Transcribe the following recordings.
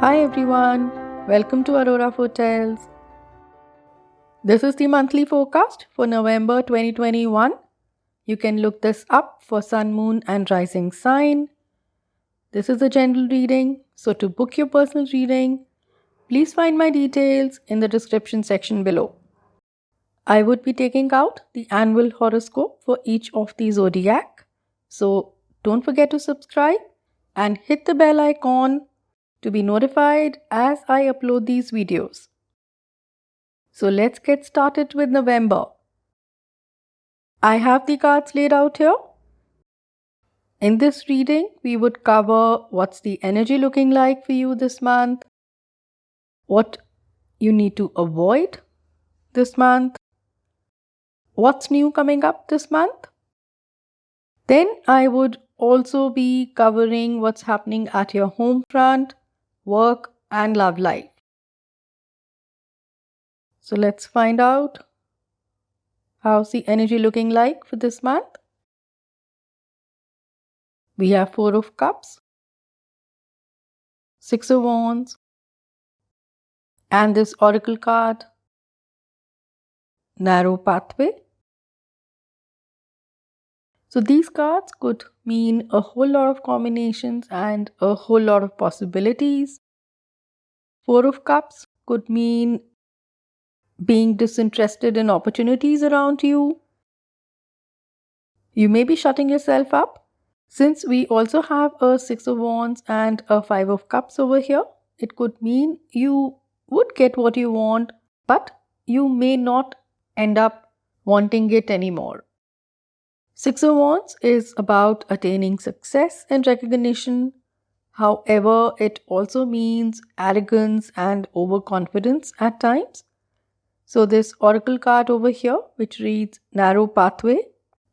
Hi everyone, welcome to Aurora Hotels. This is the monthly forecast for November 2021. You can look this up for Sun, Moon, and Rising sign. This is a general reading, so to book your personal reading, please find my details in the description section below. I would be taking out the annual horoscope for each of the zodiac, so don't forget to subscribe and hit the bell icon to be notified as I upload these videos. So let's get started with November. I have the cards laid out here. In this reading, we would cover what's the energy looking like for you this month, what you need to avoid this month, what's new coming up this month. Then I would also be covering what's happening at your home front, work, and love life. So let's find out how's the energy looking like for this month. We have Four of Cups, Six of Wands, and this Oracle card, Narrow Pathway. So these cards could mean a whole lot of combinations and a whole lot of possibilities. Four of Cups could mean being disinterested in opportunities around you. You may be shutting yourself up. Since we also have a Six of Wands and a Five of Cups over here, it could mean you would get what you want, but you may not end up wanting it anymore. Six of Wands is about attaining success and recognition. However, it also means arrogance and overconfidence at times. So this Oracle card over here, which reads Narrow Pathway,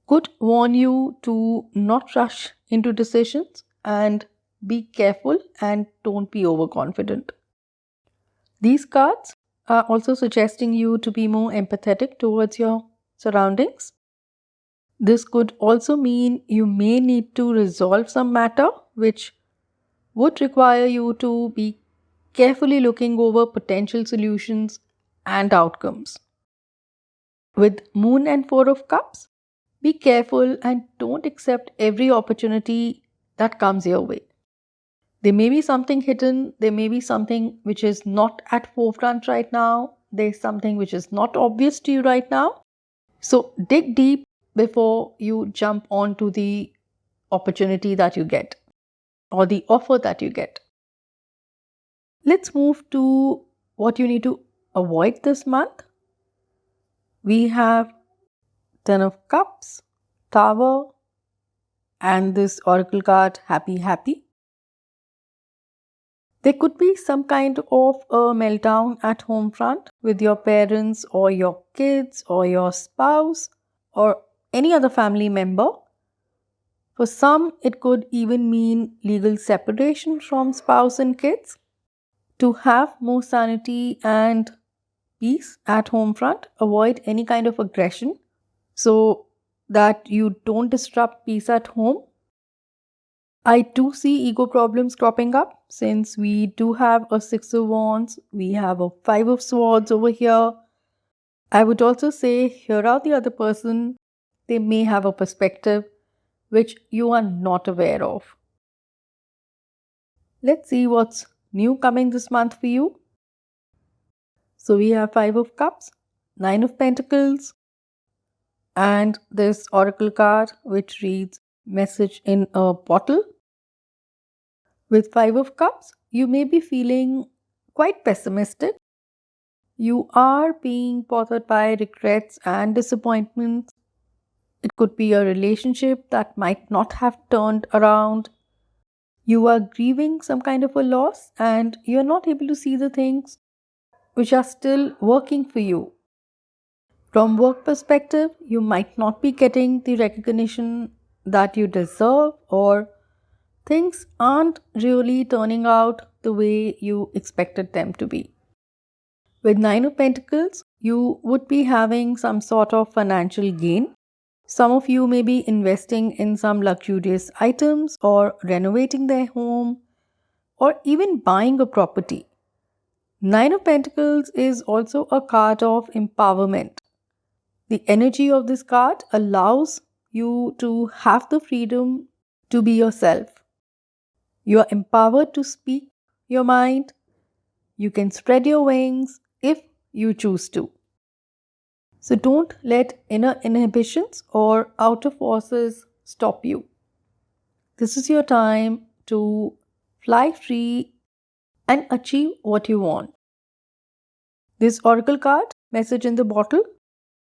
could warn you to not rush into decisions and be careful and don't be overconfident. These cards are also suggesting you to be more empathetic towards your surroundings. This could also mean you may need to resolve some matter which would require you to be carefully looking over potential solutions and outcomes. With Moon and Four of Cups, be careful and don't accept every opportunity that comes your way. There may be something hidden, there may be something which is not at forefront right now, there's something which is not obvious to you right now. So dig deep before you jump onto the opportunity that you get or the offer that you get. Let's move to what you need to avoid this month. We have Ten of Cups, Tower, and this Oracle card, Happy Happy. There could be some kind of a meltdown at home front with your parents or your kids or your spouse or any other family member. For some, it could even mean legal separation from spouse and kids. To have more sanity and peace at home front, avoid any kind of aggression so that you don't disrupt peace at home. I do see ego problems cropping up since we do have a Six of Wands, we have a Five of Swords over here. I would also say hear out the other person. They may have a perspective which you are not aware of. Let's see what's new coming this month for you. So we have Five of Cups, Nine of Pentacles, and this Oracle card which reads Message in a Bottle. With Five of Cups, you may be feeling quite pessimistic. You are being bothered by regrets and disappointments. It could be a relationship that might not have turned around. You are grieving some kind of a loss and you're not able to see the things which are still working for you. From work perspective, you might not be getting the recognition that you deserve, or things aren't really turning out the way you expected them to be. With Nine of Pentacles, you would be having some sort of financial gain. Some of you may be investing in some luxurious items or renovating their home. or even buying a property. Nine of Pentacles is also a card of empowerment. The energy of this card allows you to have the freedom to be yourself. You are empowered to speak your mind. You can spread your wings if you choose to. So don't let inner inhibitions or outer forces stop you. This is your time to fly free and achieve what you want. This oracle card, message in the bottle,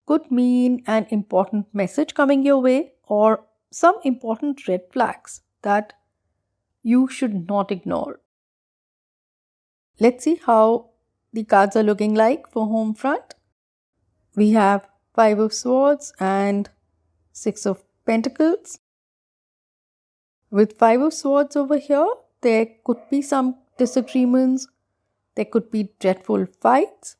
could mean an important message coming your way or some important red flags that you should not ignore. Let's see how the cards are looking like for home front. We have Five of Swords and Six of Pentacles. With Five of Swords over here, there could be some disagreements. There could be dreadful fights.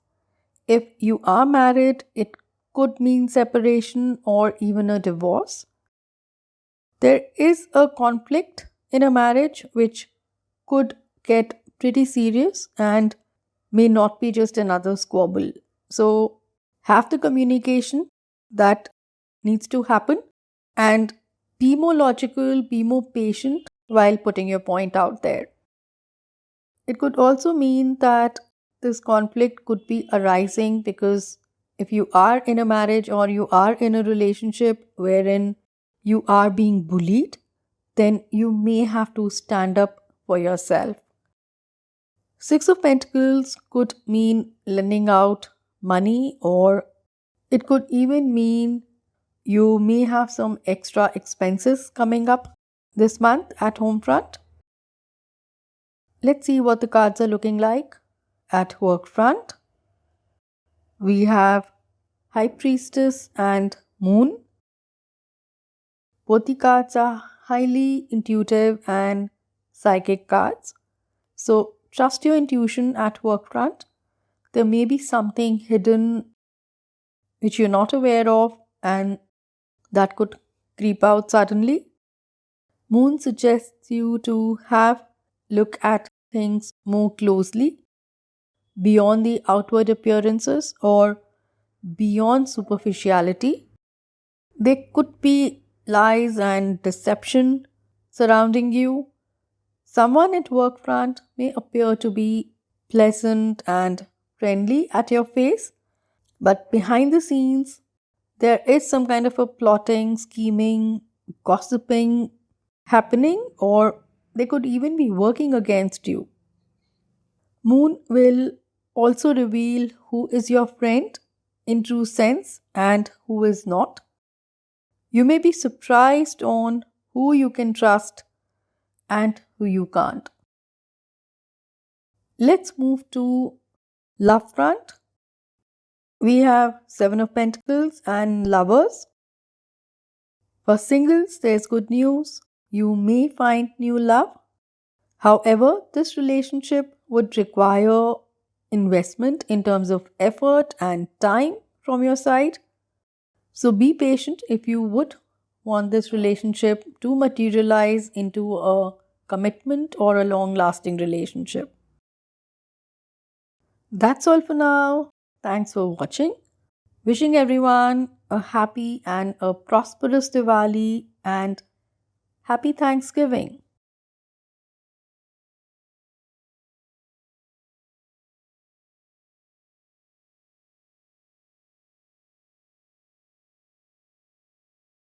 If you are married, it could mean separation or even a divorce. There is a conflict in a marriage which could get pretty serious and may not be just another squabble. So, have the communication that needs to happen and be more logical, be more patient while putting your point out there. It could also mean that this conflict could be arising because if you are in a marriage or you are in a relationship wherein you are being bullied, then you may have to stand up for yourself. Six of Pentacles could mean lending out money, or it could even mean you may have some extra expenses coming up this month at home front. Let's see what the cards are looking like at work front. We have High Priestess and Moon. Both the cards are highly intuitive and psychic cards. So trust your intuition at work front. There may be something hidden which you're not aware of and that could creep out suddenly. Moon suggests you to look at things more closely beyond the outward appearances or beyond superficiality. There could be lies and deception surrounding you. Someone at work front may appear to be pleasant and friendly at your face, but behind the scenes, there is some kind of a plotting, scheming, gossiping happening, or they could even be working against you. Moon will also reveal who is your friend in true sense and who is not. You may be surprised on who you can trust and who you can't. Let's move to love front. We have Seven of Pentacles and Lovers. For singles, there's good news. You may find new love. However, this relationship would require investment in terms of effort and time from your side. So be patient if you would want this relationship to materialize into a commitment or a long lasting relationship. That's all for now. Thanks for watching. Wishing everyone a happy and a prosperous Diwali and happy Thanksgiving.